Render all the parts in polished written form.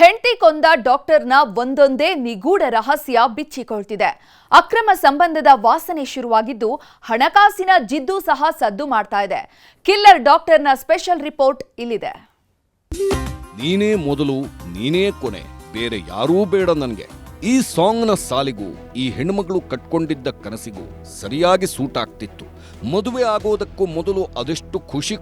ಹೆಂಡತಿ ಕೊಂದ ಡಾಕ್ಟರ್ನ ಒಂದೊಂದೇ ನಿಗೂಢ ರಹಸ್ಯ ಬಿಚ್ಚಿಕೊಳ್ತಿದೆ. ಅಕ್ರಮ ಸಂಬಂಧದ ವಾಸನೆ ಶುರುವಾಗಿದ್ದು ಹಣಕಾಸಿನ ಜಿದ್ದು ಸಹ ಸದ್ದು ಮಾಡ್ತಾ ಇದೆ. ಕಿಲ್ಲರ್ ಡಾಕ್ಟರ್ನ ಸ್ಪೆಷಲ್ ರಿಪೋರ್ಟ್ ಇಲ್ಲಿದೆ. ನೀನೇ ಮೊದಲು ನೀನೇ ಕೊನೆ, ಬೇರೆ ಯಾರೂ ಬೇಡ ನನಗೆ. ಈ ಸಾಂಗ್ನ ಸಾಲಿಗೂ ಈ ಹೆಣ್ಮಗಳು ಕಟ್ಕೊಂಡಿದ್ದ ಕನಸಿಗೂ ಸರಿಯಾಗಿ ಸೂಟ್ ಆಗ್ತಿತ್ತು. ಮದುವೆ ಆಗೋದಕ್ಕೂ ಮೊದಲು ಅದೆಷ್ಟು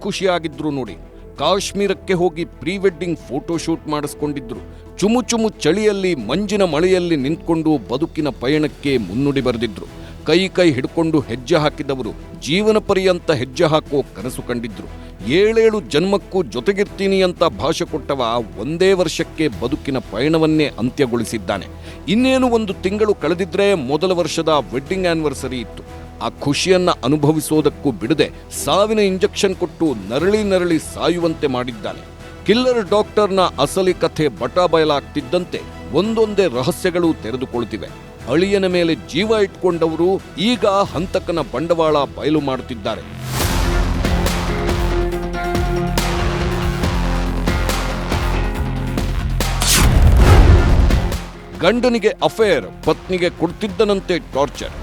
ಖುಷಿಯಾಗಿದ್ರು ನೋಡಿ. ಕಾಶ್ಮೀರಕ್ಕೆ ಹೋಗಿ ಪ್ರೀ ವೆಡ್ಡಿಂಗ್ ಫೋಟೋ ಶೂಟ್ ಮಾಡಿಸ್ಕೊಂಡಿದ್ರು. ಚುಮು ಚಳಿಯಲ್ಲಿ ಮಂಜಿನ ಮಳೆಯಲ್ಲಿ ನಿಂತ್ಕೊಂಡು ಬದುಕಿನ ಪಯಣಕ್ಕೆ ಮುನ್ನುಡಿ ಬರೆದಿದ್ರು. ಕೈ ಹಿಡ್ಕೊಂಡು ಹೆಜ್ಜೆ ಹಾಕಿದವರು ಜೀವನ ಪರ್ಯಂತ ಹೆಜ್ಜೆ ಹಾಕೋ ಕನಸು ಕಂಡಿದ್ರು. 7 ಜನ್ಮಕ್ಕೂ ಜೊತೆಗಿರ್ತೀನಿ ಅಂತ ಭಾಷೆ ಕೊಟ್ಟವ ಒಂದೇ ವರ್ಷಕ್ಕೆ ಬದುಕಿನ ಪಯಣವನ್ನೇ ಅಂತ್ಯಗೊಳಿಸಿದ್ದಾನೆ. ಇನ್ನೇನು 1 ತಿಂಗಳು ಕಳೆದಿದ್ರೆ ಮೊದಲ ವರ್ಷದ ವೆಡ್ಡಿಂಗ್ ಆನಿವರ್ಸರಿ ಇತ್ತು. ಆ ಖುಷಿಯನ್ನ ಅನುಭವಿಸೋದಕ್ಕೂ ಬಿಡದೆ ಸಾವಿನ ಇಂಜೆಕ್ಷನ್ ಕೊಟ್ಟು ನರಳಿ ಸಾಯುವಂತೆ ಮಾಡಿದ್ದಾನೆ. ಕಿಲ್ಲರ್ ಡಾಕ್ಟರ್ನ ಅಸಲಿ ಕಥೆ ಬಯಲಾಗ್ತಿದ್ದಂತೆ ಒಂದೊಂದೇ ರಹಸ್ಯಗಳು ತೆರೆದುಕೊಳ್ತಿವೆ. ಅಳಿಯನ ಮೇಲೆ ಜೀವ ಇಟ್ಕೊಂಡವರು ಈಗ ಹಂತಕನ ಬಂಡವಾಳ ಬಯಲು ಮಾಡುತ್ತಿದ್ದಾರೆ. ಗಂಡನಿಗೆ ಅಫೇರ್, ಪತ್ನಿಗೆ ಕೊಡ್ತಿದ್ದನಂತೆ ಟಾರ್ಚರ್.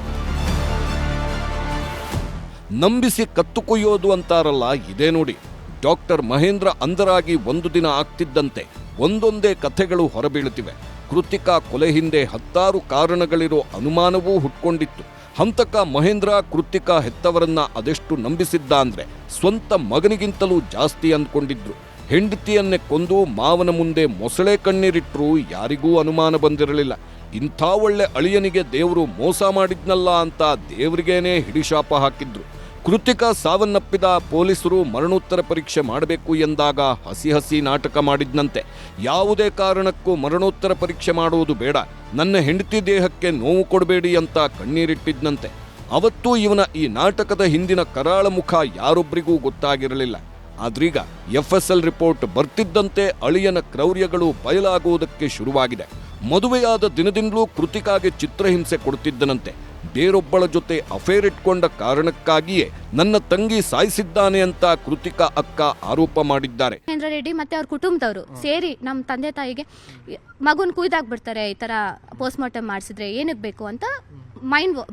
ನಂಬಿಸಿ ಕತ್ತು ಕೊಯ್ಯೋದು ಅಂತಾರಲ್ಲ, ಇದೇ ನೋಡಿ. ಡಾಕ್ಟರ್ ಮಹೇಂದ್ರ ಅಂಧರಾಗಿ 1 ದಿನ ಆಗ್ತಿದ್ದಂತೆ ಒಂದೊಂದೇ ಕಥೆಗಳು ಹೊರಬೀಳುತ್ತಿವೆ. ಕೃತಿಕಾ ಕೊಲೆ ಹಿಂದೆ 10 ಕಾರಣಗಳಿರೋ ಅನುಮಾನವೂ ಹುಟ್ಕೊಂಡಿತ್ತು. ಹಂತಕ ಮಹೇಂದ್ರ ಕೃತಿಕಾ ಹೆತ್ತವರನ್ನ ಅದೆಷ್ಟು ನಂಬಿಸಿದ್ದ ಅಂದ್ರೆ ಸ್ವಂತ ಮಗನಿಗಿಂತಲೂ ಜಾಸ್ತಿ ಅಂದ್ಕೊಂಡಿದ್ರು. ಹೆಂಡತಿಯನ್ನೇ ಕೊಂದು ಮಾವನ ಮುಂದೆ ಮೊಸಳೆ ಕಣ್ಣೀರಿಟ್ರೂ ಯಾರಿಗೂ ಅನುಮಾನ ಬಂದಿರಲಿಲ್ಲ. ಇಂಥ ಒಳ್ಳೆ ಅಳಿಯನಿಗೆ ದೇವರು ಮೋಸ ಮಾಡಿದ್ನಲ್ಲ ಅಂತ ದೇವರಿಗೇನೆ ಹಿಡಿಶಾಪ ಹಾಕಿದ್ರು. ಕೃತಿಕಾ ಸಾವನ್ನಪ್ಪಿದ ಪೊಲೀಸರು ಮರಣೋತ್ತರ ಪರೀಕ್ಷೆ ಮಾಡಬೇಕು ಎಂದಾಗ ಹಸಿ ನಾಟಕ ಮಾಡಿದ್ನಂತೆ. ಯಾವುದೇ ಕಾರಣಕ್ಕೂ ಮರಣೋತ್ತರ ಪರೀಕ್ಷೆ ಮಾಡುವುದು ಬೇಡ, ನನ್ನ ಹೆಂಡತಿ ದೇಹಕ್ಕೆ ನೋವು ಕೊಡಬೇಡಿ ಅಂತ ಕಣ್ಣೀರಿಟ್ಟಿದ್ನಂತೆ. ಅವತ್ತೂ ಇವನ ಈ ನಾಟಕದ ಹಿಂದಿನ ಕರಾಳ ಮುಖ ಯಾರೊಬ್ಬರಿಗೂ ಗೊತ್ತಾಗಿರಲಿಲ್ಲ. ಆದ್ರೀಗ FSL ರಿಪೋರ್ಟ್ ಬರ್ತಿದ್ದಂತೆ ಅಳಿಯನ ಕ್ರೌರ್ಯಗಳು ಬಯಲಾಗುವುದಕ್ಕೆ ಶುರುವಾಗಿದೆ. ಮದುವೆಯಾದ ದಿನದಿಂದಲೂ ಕೃತಿಕಾಗೆ ಚಿತ್ರಹಿಂಸೆ ಕೊಡ್ತಿದ್ದನಂತೆ. ಬೇರೊಬ್ಬಳ ಜೊತೆ ಅಫೇರ್ ಇಟ್ಕೊಂಡ ಕಾರಣಕ್ಕಾಗಿಯೇ ನನ್ನ ತಂಗಿ ಸಾಯಿಸಿದ್ದಾನೆ ಅಂತ ಕೃತಿಕಾ ಅಕ್ಕ ಆರೋಪ ಮಾಡಿದ್ದಾರೆ. ಮಹೇಂದ್ರ ರೆಡ್ಡಿ ಮತ್ತೆ ಅವ್ರ ಕುಟುಂಬದವರು ಸೇರಿ ನಮ್ಮ ತಂದೆ ತಾಯಿಗೆ ಮಗುನ್ ಕುಯ್ದಾಕ್ಬಿಡ್ತಾರೆ. ಈ ತರ ಪೋಸ್ಟ್ ಮಾರ್ಟಮ್ ಮಾಡಿಸಿದ್ರೆ ಏನಕ್ಕೆ ಬೇಕು ಅಂತ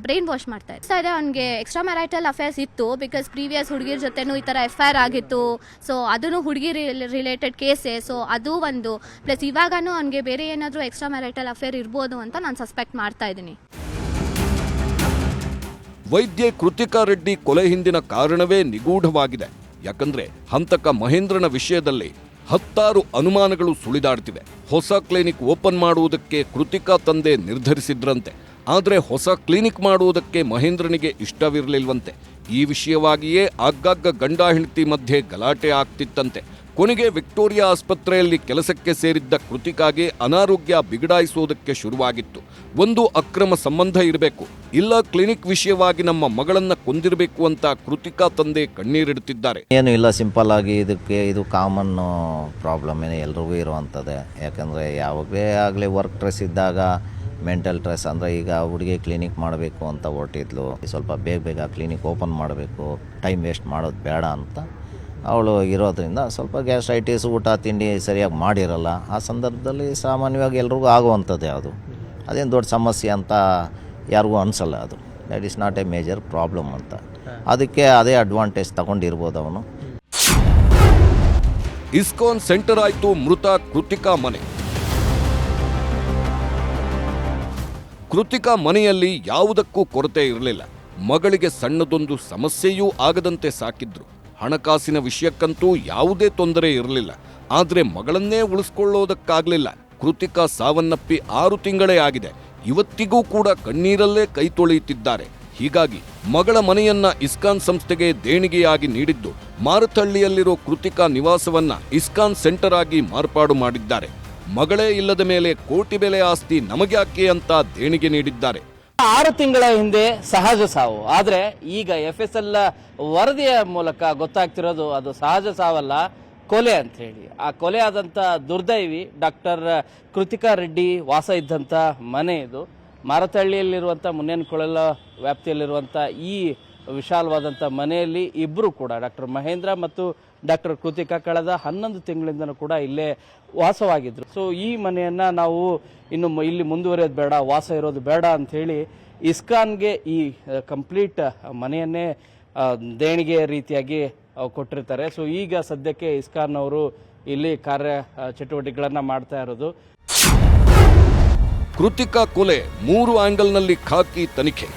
ಬ್ರೈನ್ ವಾಶ್ ಮಾಡ್ತಾ ಇದೆ. ಅವ್ನಿಗೆ ಎಕ್ಸ್ಟ್ರಾ ಮ್ಯಾರಿಟಲ್ ಅಫೇರ್ಸ್ ಇತ್ತು. ಬಿಕಾಸ್ ಪ್ರೀವಿಯಸ್ ಹುಡುಗಿರ ಜೊತೆನೂ ಈ ತರ FIR ಆಗಿತ್ತು. ಸೊ ಅದನ್ನು ಹುಡುಗಿ ರಿಲೇಟೆಡ್ ಕೇಸೇ. ಸೊ ಅದು ಒಂದು ಪ್ಲಸ್ ಇವಾಗನೂ ಅವ್ನಿಗೆ ಬೇರೆ ಏನಾದರೂ ಎಕ್ಸ್ಟ್ರಾ ಮ್ಯಾರಿಟಲ್ ಅಫೇರ್ ಇರ್ಬೋದು ಅಂತ ನಾನು ಸಸ್ಪೆಕ್ಟ್ ಮಾಡ್ತಾ ಇದ್ದೀನಿ. ವೈದ್ಯೆ ಕೃತಿಕಾ ರೆಡ್ಡಿ ಕೊಲೆ ಹಿಂದಿನ ಕಾರಣವೇ ನಿಗೂಢವಾಗಿದೆ. ಯಾಕಂದ್ರೆ ಹಂತಕ ಮಹೇಂದ್ರನ ವಿಷಯದಲ್ಲಿ 10 ಅನುಮಾನಗಳು ಸುಳಿದಾಡ್ತಿವೆ. ಹೊಸ ಕ್ಲಿನಿಕ್ ಓಪನ್ ಮಾಡುವುದಕ್ಕೆ ಕೃತಿಕಾ ತಂದೆ ನಿರ್ಧರಿಸಿದ್ರಂತೆ. ಆದರೆ ಹೊಸ ಕ್ಲಿನಿಕ್ ಮಾಡುವುದಕ್ಕೆ ಮಹೇಂದ್ರನಿಗೆ ಇಷ್ಟವಿರಲಿಲ್ವಂತೆ. ಈ ವಿಷಯವಾಗಿಯೇ ಆಗಾಗ ಗಂಡ ಹೆಂಡತಿ ಮಧ್ಯೆ ಗಲಾಟೆ ಆಗ್ತಿತ್ತಂತೆ. ಕೊನೆಗೆ ವಿಕ್ಟೋರಿಯಾ ಆಸ್ಪತ್ರೆಯಲ್ಲಿ ಕೆಲಸಕ್ಕೆ ಸೇರಿದ್ದ ಕೃತಿಕಾಗೆ ಅನಾರೋಗ್ಯ ಬಿಗಡಾಯಿಸುವುದಕ್ಕೆ ಶುರುವಾಗಿತ್ತು. ಒಂದು ಅಕ್ರಮ ಸಂಬಂಧ ಇರಬೇಕು, ಇಲ್ಲ ಕ್ಲಿನಿಕ್ ವಿಷಯವಾಗಿ ನಮ್ಮ ಮಗಳನ್ನ ಕೊಂದಿರಬೇಕು ಅಂತ ಕೃತಿಕಾ ತಂದೆ ಕಣ್ಣೀರಿಡುತ್ತಿದ್ದಾರೆ. ಏನು ಇಲ್ಲ, ಸಿಂಪಲ್ ಆಗಿ ಇದು ಕಾಮನ್ ಪ್ರಾಬ್ಲಮ್ ಏನೇ ಎಲ್ರಿಗೂ ಇರುವಂಥದ್ದೇ. ಯಾಕಂದರೆ ಯಾವಾಗಲೇ ಆಗಲಿ ವರ್ಕ್ ಸ್ಟ್ರೆಸ್ ಇದ್ದಾಗ ಮೆಂಟಲ್ ಸ್ಟ್ರೆಸ್ ಅಂದರೆ ಈಗ ಹುಡುಗಿ ಕ್ಲಿನಿಕ್ ಮಾಡಬೇಕು ಅಂತ ಹೊರಟಿದ್ಲು. ಸ್ವಲ್ಪ ಬೇಗ ಕ್ಲಿನಿಕ್ ಓಪನ್ ಮಾಡಬೇಕು, ಟೈಮ್ ವೇಸ್ಟ್ ಮಾಡೋದು ಬೇಡ ಅಂತ ಅವಳು ಇರೋದ್ರಿಂದ ಸ್ವಲ್ಪ ಗ್ಯಾಸ್ಟ್ರೈಟಿಸ್, ಊಟ ತಿಂಡಿ ಸರಿಯಾಗಿ ಮಾಡಿರಲ್ಲ. ಆ ಸಂದರ್ಭದಲ್ಲಿ ಸಾಮಾನ್ಯವಾಗಿ ಎಲ್ರಿಗೂ ಆಗುವಂಥದ್ದೇ. ಅದೇನು ದೊಡ್ಡ ಸಮಸ್ಯೆ ಅಂತ ಯಾರಿಗೂ ಅನಿಸಲ್ಲ. ಅದು that is not A major problem ಅಂತ. ಅದಕ್ಕೆ ಅದೇ ಅಡ್ವಾಂಟೇಜ್ ತಗೊಂಡಿರ್ಬೋದು ಅವನು. ಇಸ್ಕಾನ್ ಸೆಂಟರ್ ಆಯಿತು ಮೃತ ಕೃತಿಕಾ ಮನೆ. ಕೃತಿಕಾ ಮನೆಯಲ್ಲಿ ಯಾವುದಕ್ಕೂ ಕೊರತೆ ಇರಲಿಲ್ಲ. ಮಗಳಿಗೆ ಸಣ್ಣದೊಂದು ಸಮಸ್ಯೆಯೂ ಆಗದಂತೆ ಸಾಕಿದ್ರು. ಹಣಕಾಸಿನ ವಿಷಯಕ್ಕಂತೂ ಯಾವುದೇ ತೊಂದರೆ ಇರಲಿಲ್ಲ. ಆದರೆ ಮಗಳನ್ನೇ ಉಳಿಸ್ಕೊಳ್ಳೋದಕ್ಕಾಗಲಿಲ್ಲ. ಕೃತಿಕಾ ಸಾವನ್ನಪ್ಪಿ 6 ತಿಂಗಳೇ ಆಗಿದೆ. ಇವತ್ತಿಗೂ ಕೂಡ ಕಣ್ಣೀರಲ್ಲೇ ಕೈ ತೊಳೆಯುತ್ತಿದ್ದಾರೆ. ಹೀಗಾಗಿ ಮಗಳ ಮನೆಯನ್ನ ಇಸ್ಕಾನ್ ಸಂಸ್ಥೆಗೆ ದೇಣಿಗೆಯಾಗಿ ನೀಡಿದ್ದು ಮಾರತಹಳ್ಳಿಯಲ್ಲಿರೋ ಕೃತಿಕಾ ನಿವಾಸವನ್ನ ಇಸ್ಕಾನ್ ಸೆಂಟರ್ ಆಗಿ ಮಾರ್ಪಾಡು ಮಾಡಿದ್ದಾರೆ. ಮಗಳೇ ಇಲ್ಲದ ಮೇಲೆ ಕೋಟಿ ಬೆಲೆ ಆಸ್ತಿ ನಮಗ್ಯಾಕೆ ಅಂತ ದೇಣಿಗೆ ನೀಡಿದ್ದಾರೆ. 6 ತಿಂಗಳ ಹಿಂದೆ ಸಹಜ ಸಾವು. ಆದ್ರೆ ಈಗ FSL ವರದಿಯ ಮೂಲಕ ಗೊತ್ತಾಗ್ತಿರೋದು ಅದು ಸಹಜ ಸಾವಲ್ಲ, ಕೊಲೆ ಅಂತ ಹೇಳಿ. ಆ ಕೊಲೆ ಆದಂತ ದುರ್ದೈವಿ ಡಾಕ್ಟರ್ ಕೃತಿಕಾ ರೆಡ್ಡಿ ವಾಸ ಇದ್ದಂತ ಮನೆ ಇದು. ಮಾರತಹಳ್ಳಿಯಲ್ಲಿರುವಂಥ ಮುನ್ನೇನಕೊಳಲ ವ್ಯಾಪ್ತಿಯಲ್ಲಿರುವಂಥ ಈ ವಿಶಾಲವಾದಂಥ ಮನೆಯಲ್ಲಿ ಇಬ್ಬರು ಕೂಡ ಡಾಕ್ಟರ್ ಮಹೇಂದ್ರ ಮತ್ತು ಡಾಕ್ಟರ್ ಕೃತಿಕಾ ಕಳೆದ 11 ತಿಂಗಳಿಂದನೂ ಕೂಡ ಇಲ್ಲೇ ವಾಸವಾಗಿದ್ರು. ಸೊ ಈ ಮನೆಯನ್ನ ನಾವು ಇನ್ನು ಇಲ್ಲಿ ಮುಂದುವರಿಯೋದು ಬೇಡ, ವಾಸ ಇರೋದು ಬೇಡ ಅಂತ ಹೇಳಿ ಇಸ್ಕಾನ್ಗೆ ಈ ಕಂಪ್ಲೀಟ್ ಮನೆಯನ್ನೇ ದೇಣಿಗೆ ರೀತಿಯಾಗಿ ಕೊಟ್ಟಿರ್ತಾರೆ. ಸೊ ಈಗ ಸದ್ಯಕ್ಕೆ ಇಸ್ಕಾನ್ ಅವರು ಇಲ್ಲಿ ಕಾರ್ಯ ಚಟುವಟಿಕೆಗಳನ್ನ ಮಾಡ್ತಾ ಇರೋದು. ಕೃತಿಕಾ ಕೊಲೆ 3 ಆಂಗಲ್ನಲ್ಲಿ ಖಾಕಿ ತನಿಖೆ.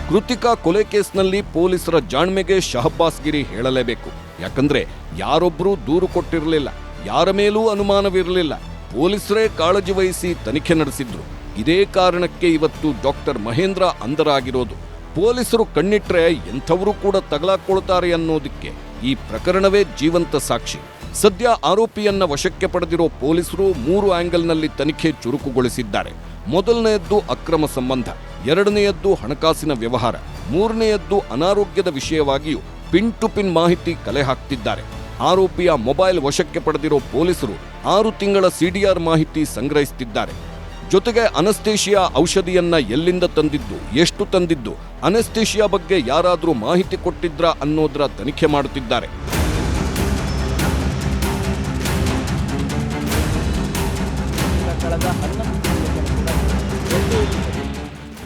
ಕೃತಿಕಾ ಕೊಲೆ ಕೇಸ್ನಲ್ಲಿ ಪೊಲೀಸರ ಜಾಣ್ಮೆಗೆ ಶಹಬ್ಬಾಸ್ಗಿರಿ ಹೇಳಲೇಬೇಕು. ಯಾಕಂದ್ರೆ ಯಾರೊಬ್ಬರೂ ದೂರು ಕೊಟ್ಟಿರಲಿಲ್ಲ, ಯಾರ ಮೇಲೂ ಅನುಮಾನವಿರಲಿಲ್ಲ. ಪೊಲೀಸರೇ ಕಾಳಜಿ ವಹಿಸಿ ತನಿಖೆ ನಡೆಸಿದ್ರು. ಇದೇ ಕಾರಣಕ್ಕೆ ಇವತ್ತು ಡಾಕ್ಟರ್ ಮಹೇಂದ್ರ ಅಂಧರಾಗಿರೋದು. ಪೊಲೀಸರು ಕಣ್ಣಿಟ್ರೆ ಎಂಥವರು ಕೂಡ ತಗಲಾಕೊಳ್ತಾರೆ ಅನ್ನೋದಕ್ಕೆ ಈ ಪ್ರಕರಣವೇ ಜೀವಂತ ಸಾಕ್ಷಿ. ಸದ್ಯ ಆರೋಪಿಯನ್ನ ವಶಕ್ಕೆ ಪಡೆದಿರೋ ಪೊಲೀಸರು 3 ಆಂಗಲ್ನಲ್ಲಿ ತನಿಖೆ ಚುರುಕುಗೊಳಿಸಿದ್ದಾರೆ. ಮೊದಲನೆಯದ್ದು ಅಕ್ರಮ ಸಂಬಂಧ, ಎರಡನೆಯದ್ದು ಹಣಕಾಸಿನ ವ್ಯವಹಾರ, ಮೂರನೆಯದ್ದು ಅನಾರೋಗ್ಯದ ವಿಷಯವಾಗಿಯೂ ಪಿನ್ ಟು ಪಿನ್ ಮಾಹಿತಿ ಕಲೆ ಹಾಕ್ತಿದ್ದಾರೆ. ಆರೋಪಿಯ ಮೊಬೈಲ್ ವಶಕ್ಕೆ ಪಡೆದಿರೋ ಪೊಲೀಸರು 6 ತಿಂಗಳ ಸಿಡಿಆರ್ ಮಾಹಿತಿ ಸಂಗ್ರಹಿಸುತ್ತಿದ್ದಾರೆ. ಜೊತೆಗೆ ಅನಸ್ತೇಷಿಯಾ ಔಷಧಿಯನ್ನ ಎಲ್ಲಿಂದ ತಂದಿದ್ದು, ಎಷ್ಟು ತಂದಿದ್ದು, ಅನಸ್ತೇಷಿಯಾ ಬಗ್ಗೆ ಯಾರಾದರೂ ಮಾಹಿತಿ ಕೊಟ್ಟಿದ್ರಾ ಅನ್ನೋದರ ತನಿಖೆ ಮಾಡುತ್ತಿದ್ದಾರೆ.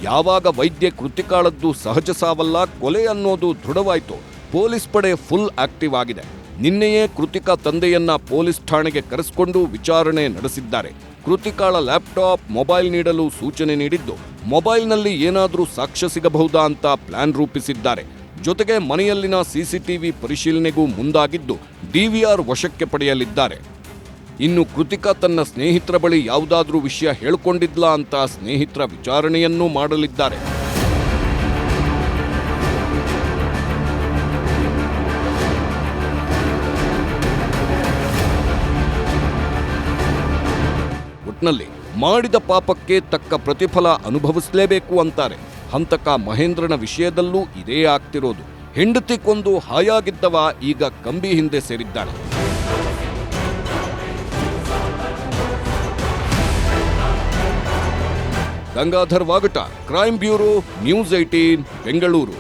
ಯಾವಾಗ ವೈದ್ಯ ಕೃತಿಕಾಳದ್ದು ಸಹಜ ಸಾವಲ್ಲ, ಕೊಲೆ ಅನ್ನೋದು ದೃಢವಾಯಿತು, ಪೊಲೀಸ್ ಪಡೆ ಫುಲ್ ಆಕ್ಟಿವ್ ಆಗಿದೆ. ನಿನ್ನೆಯೇ ಕೃತಿಕಾ ತಂದೆಯನ್ನ ಪೊಲೀಸ್ ಠಾಣೆಗೆ ಕರೆಸಿಕೊಂಡು ವಿಚಾರಣೆ ನಡೆಸಿದ್ದಾರೆ. ಕೃತಿಕಾಳ ಲ್ಯಾಪ್ಟಾಪ್, ಮೊಬೈಲ್ ನೀಡಲು ಸೂಚನೆ ನೀಡಿದ್ದು, ಮೊಬೈಲ್ನಲ್ಲಿ ಏನಾದರೂ ಸಾಕ್ಷ್ಯ ಸಿಗಬಹುದಾ ಅಂತ ಪ್ಲಾನ್ ರೂಪಿಸಿದ್ದಾರೆ. ಜೊತೆಗೆ ಮನೆಯಲ್ಲಿನ ಸಿಸಿಟಿವಿ ಪರಿಶೀಲನೆಗೂ ಮುಂದಾಗಿದ್ದು ಡಿವಿಆರ್ ವಶಕ್ಕೆ ಪಡೆಯಲಿದ್ದಾರೆ. ಇನ್ನು ಕೃತಿಕಾ ತನ್ನ ಸ್ನೇಹಿತರ ಬಳಿ ಯಾವುದಾದ್ರೂ ವಿಷಯ ಹೇಳಿಕೊಂಡಿದ್ಲಾ ಅಂತ ಸ್ನೇಹಿತರ ವಿಚಾರಣೆಯನ್ನೂ ಮಾಡಲಿದ್ದಾರೆ. ಒಟ್ನಲ್ಲಿ ಮಾಡಿದ ಪಾಪಕ್ಕೆ ತಕ್ಕ ಪ್ರತಿಫಲ ಅನುಭವಿಸಲೇಬೇಕು ಅಂತಾರೆ. ಹಂತಕ ಮಹೇಂದ್ರನ ವಿಷಯದಲ್ಲೂ ಇದೇ ಆಗ್ತಿರೋದು. ಹೆಂಡತಿ ಕೊಂದು ಹಾಯಾಗಿದ್ದವ ಈಗ ಕಂಬಿ ಹಿಂದೆ ಸೇರಿದ್ದಾನೆ. Gangadhar ವಾಗಟ, crime bureau, news 18, Bengaluru.